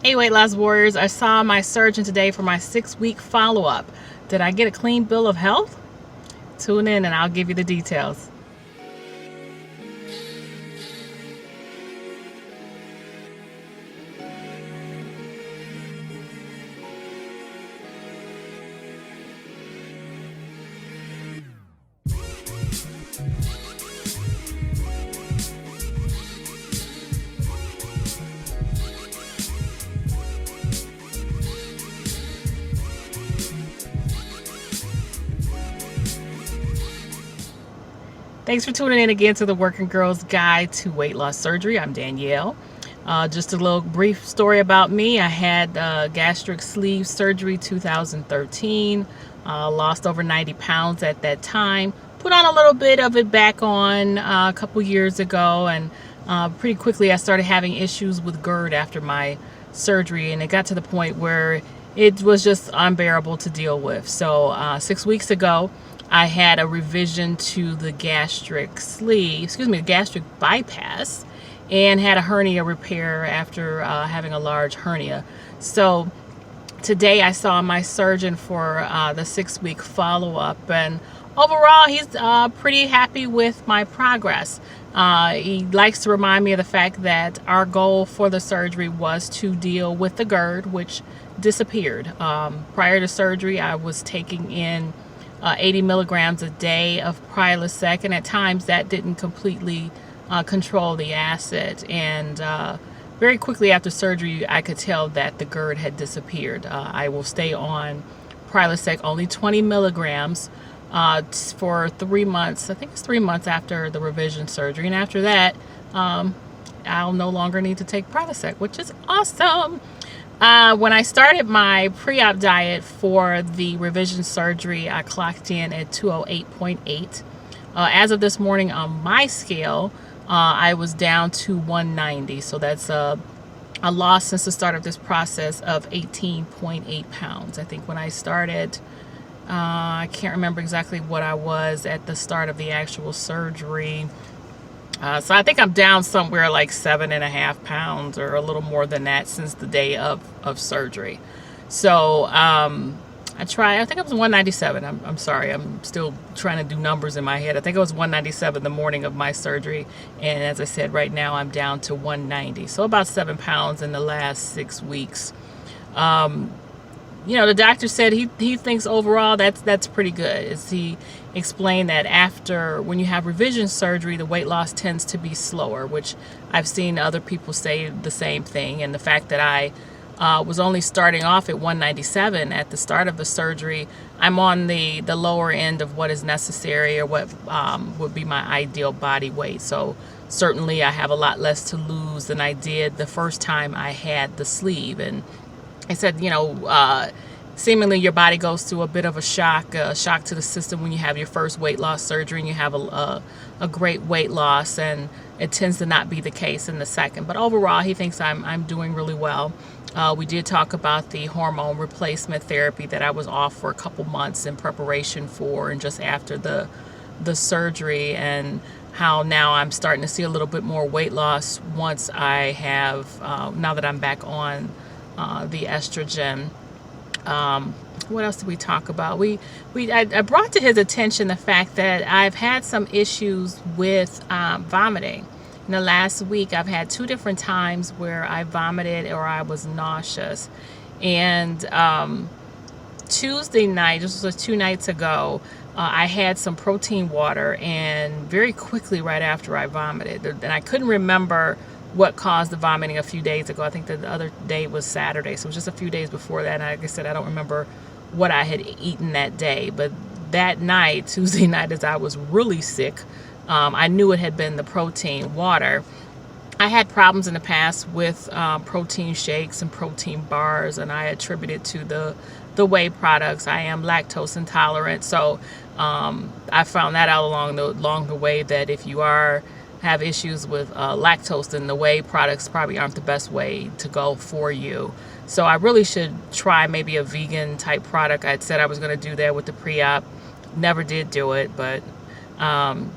Hey, weight loss warriors. I saw my surgeon today for my 6-week follow-up. Did I get a clean bill of health? Tune in and I'll give you the details. Thanks for tuning in again to the Working Girl's Guide to Weight Loss Surgery. I'm Danielle. Just a little brief story about me. I had gastric sleeve surgery 2013. Lost over 90 pounds at that time. Put on a little bit of it back on a couple years ago, and pretty quickly I started having issues with GERD after my surgery, and it got to the point where it was just unbearable to deal with. So 6 weeks ago, I had a revision to the gastric bypass, and had a hernia repair after having a large hernia. So today I saw my surgeon for the 6-week follow-up, and overall he's pretty happy with my progress. He likes to remind me of the fact that our goal for the surgery was to deal with the GERD, which disappeared. Prior to surgery, I was taking in 80 milligrams a day of Prilosec, and at times that didn't completely control the acid, and very quickly after surgery I could tell that the GERD had disappeared. I will stay on Prilosec, only 20 milligrams for 3 months. I think it's 3 months after the revision surgery, and after that I'll no longer need to take Prilosec, which is awesome. When I started my pre-op diet for the revision surgery, I clocked in at 208.8. As of this morning on my scale, I was down to 190. So that's a loss since the start of this process of 18.8 pounds. I think when I started, I can't remember exactly what I was at the start of the actual surgery. So I think I'm down somewhere like 7.5 pounds or a little more than that since the day of surgery. So I think it was 197. I'm sorry, I'm still trying to do numbers in my head. I think it was 197 the morning of my surgery, and as I said, right now I'm down to 190. So about 7 pounds in the last 6 weeks. The doctor said he thinks overall that's pretty good. As he explained that when you have revision surgery, the weight loss tends to be slower, which I've seen other people say the same thing. And the fact that I was only starting off at 197 at the start of the surgery, I'm on the lower end of what is necessary, or what would be my ideal body weight. So certainly I have a lot less to lose than I did the first time I had the sleeve. And I said, seemingly your body goes through a bit of a shock to the system when you have your first weight loss surgery and you have a great weight loss, and it tends to not be the case in the second. But overall, he thinks I'm doing really well. We did talk about the hormone replacement therapy that I was off for a couple months in preparation for and just after the surgery, and how now I'm starting to see a little bit more weight loss once I have, now that I'm back on the estrogen. What else did we talk about? I brought to his attention the fact that I've had some issues with vomiting. In the last week, I've had 2 different times where I vomited or I was nauseous. And Tuesday night, this was 2 nights ago, I had some protein water, and very quickly right after I vomited, and I couldn't remember what caused the vomiting a few days ago. I think the other day was Saturday, so it was just a few days before that. And like I said, I don't remember what I had eaten that day, but that night, Tuesday night, as I was really sick, I knew it had been the protein water. I had problems in the past with protein shakes and protein bars, and I attributed to the whey products. I am lactose intolerant, so I found that out along the way, that if you have issues with lactose, then the whey products probably aren't the best way to go for you. So I really should try maybe a vegan type product. I said I was going to do that with the pre-op. Never did do it, but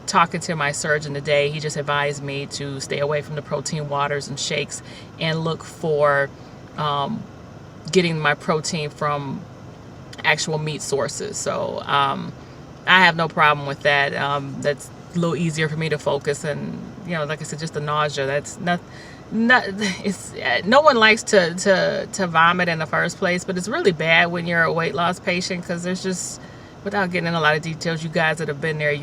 talking to my surgeon today, he just advised me to stay away from the protein waters and shakes and look for getting my protein from actual meat sources. So I have no problem with that. That's a little easier for me to focus, and like I said, just the nausea. That's not it's no one likes to vomit in the first place, but it's really bad when you're a weight loss patient, because there's just, without getting in a lot of details, you guys that have been there,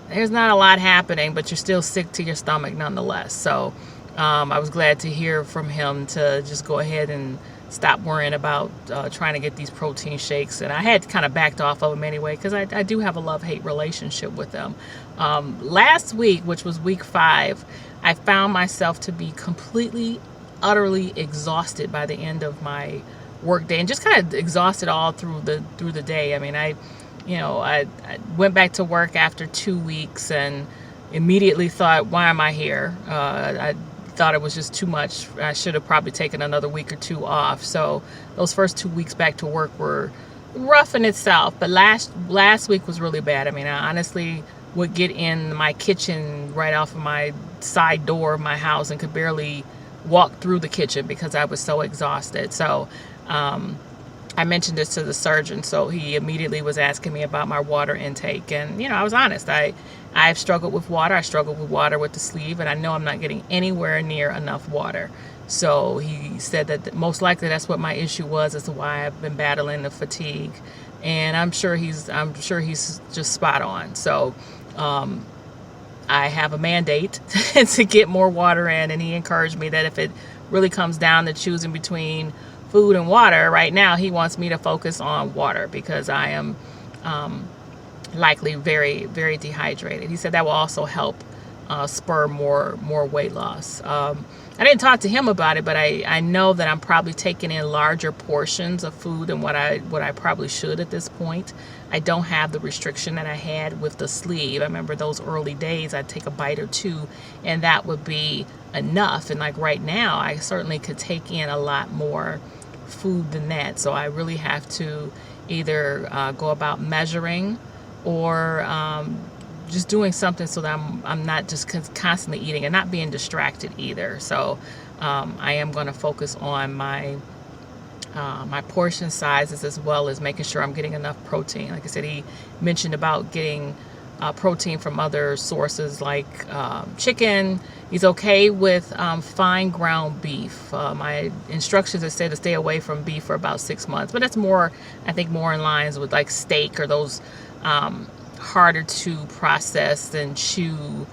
there's not a lot happening, but you're still sick to your stomach nonetheless. So I was glad to hear from him to just go ahead and stop worrying about trying to get these protein shakes. And I had kind of backed off of them anyway, because I do have a love-hate relationship with them. Last week, which was week 5, I found myself to be completely, utterly exhausted by the end of my work day, and just kind of exhausted all through the day. I mean, I went back to work after 2 weeks and immediately thought, why am I here? I thought it was just too much. I should have probably taken another week or 2 off. So those first 2 weeks back to work were rough in itself, but last week was really bad. I mean, I honestly would get in my kitchen right off of my side door of my house and could barely walk through the kitchen because I was so exhausted. So I mentioned this to the surgeon, so he immediately was asking me about my water intake, and I was honest. I've struggled with water. I struggled with water with the sleeve, and I know I'm not getting anywhere near enough water. So he said that most likely that's what my issue was, as to why I've been battling the fatigue, and I'm sure he's just spot on. So I have a mandate to get more water in, and he encouraged me that if it really comes down to choosing between food and water, right now he wants me to focus on water, because I am likely very, very dehydrated. He said that will also help spur more weight loss. I didn't talk to him about it, but I know that I'm probably taking in larger portions of food than what I probably should at this point. I don't have the restriction that I had with the sleeve. I remember those early days, I'd take a bite or 2 and that would be enough. And like right now, I certainly could take in a lot more food than that. So I really have to either go about measuring or just doing something so that I'm not just constantly eating and not being distracted either. So I am going to focus on my portion sizes, as well as making sure I'm getting enough protein. Like I said, he mentioned about getting protein from other sources like chicken. He's okay with fine ground beef. My instructions are said to stay away from beef for about 6 months, but that's more, I think, more in lines with like steak or those harder to process and chew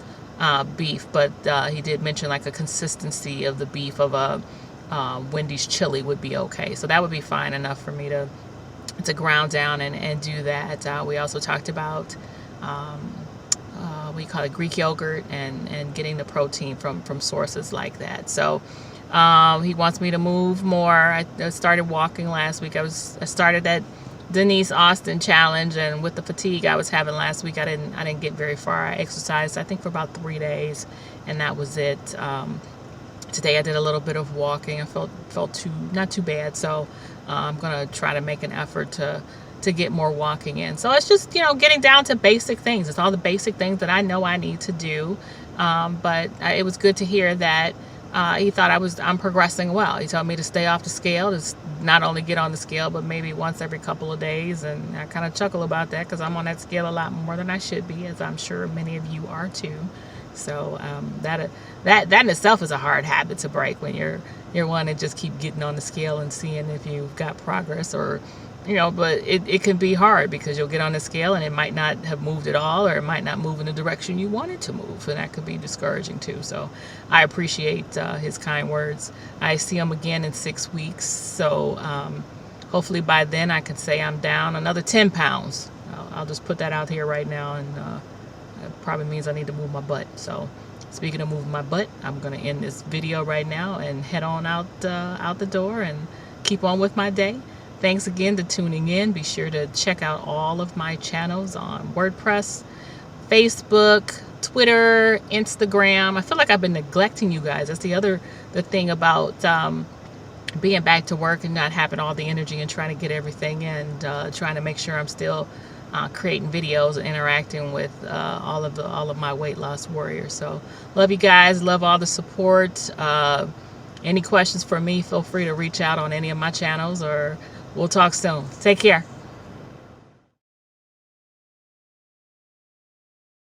beef. But he did mention like a consistency of the beef of a Wendy's chili would be okay. So that would be fine enough for me to ground down and do that. We also talked about we call it Greek yogurt and getting the protein from sources like that. So he wants me to move more. I started walking last week. I started that Denise Austin challenge, and with the fatigue I was having last week, I didn't get very far. I exercised, I think, for about 3 days, and that was it. Today I did a little bit of walking. I felt not too bad. So I'm gonna try to make an effort to get more walking in. So it's just getting down to basic things. It's all the basic things that I know I need to do. But it was good to hear that he thought I'm progressing well. He told me to stay off the scale, to not only get on the scale, but maybe once every couple of days. And I kind of chuckle about that, because I'm on that scale a lot more than I should be, as I'm sure many of you are too. So that in itself is a hard habit to break, when you're one to just keep getting on the scale and seeing if you've got progress, or but it can be hard, because you'll get on the scale and it might not have moved at all, or it might not move in the direction you want it to move, and that could be discouraging too. So I appreciate his kind words. I see him again in 6 weeks, so hopefully by then I can say I'm down another 10 pounds. I'll just put that out here right now, and it probably means I need to move my butt. So speaking of moving my butt, I'm going to end this video right now and head on out the door and keep on with my day. Thanks again to tuning in. Be sure to check out all of my channels on WordPress, Facebook, Twitter, Instagram. I feel like I've been neglecting you guys. That's the thing about being back to work and not having all the energy and trying to get everything in, trying to make sure I'm still creating videos and interacting with all of my weight loss warriors. So love you guys. Love all the support. Any questions for me, feel free to reach out on any of my channels, or we'll talk soon. Take care.